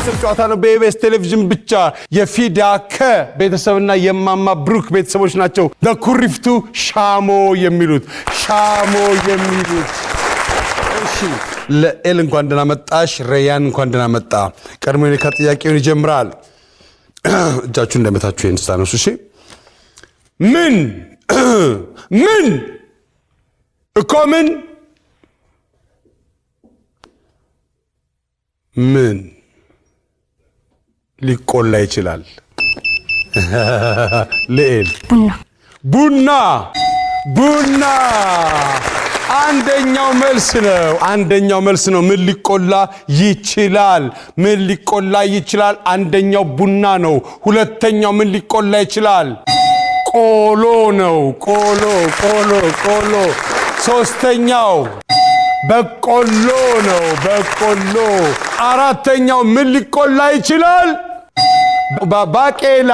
የቤተሰብ ጨዋታ ነው በኢቢኤስ ቴሌቪዥን ብቻ የፊዳ ከቤተሰብና የማማ ብሩክ ቤተሰቦች ናቸው ለኩሪፍቱ ሻሞ የሚሉት እሺ ለኤል እንኳን ደህና መጣሽ ረያን እንኳን ደህና መጣ ቀድሞ ከጥያቄውን ይጀምራል እጃችሁ እንደመታችሁ ይንሳነሱ እሺ ምን እኮ ምን ሊቆላ ይችላል ለኤል ቡና አንደኛው መልስ ነው ምን ሊቆላ ይችላል አንደኛው ቡና ነው ሁለተኛው ምን ሊቆላ ይችላል ቆሎ ነው ቆሎ ሶስተኛው በቆሎ ነው አራተኛው ምን ሊቆላ ይችላል ባቄላ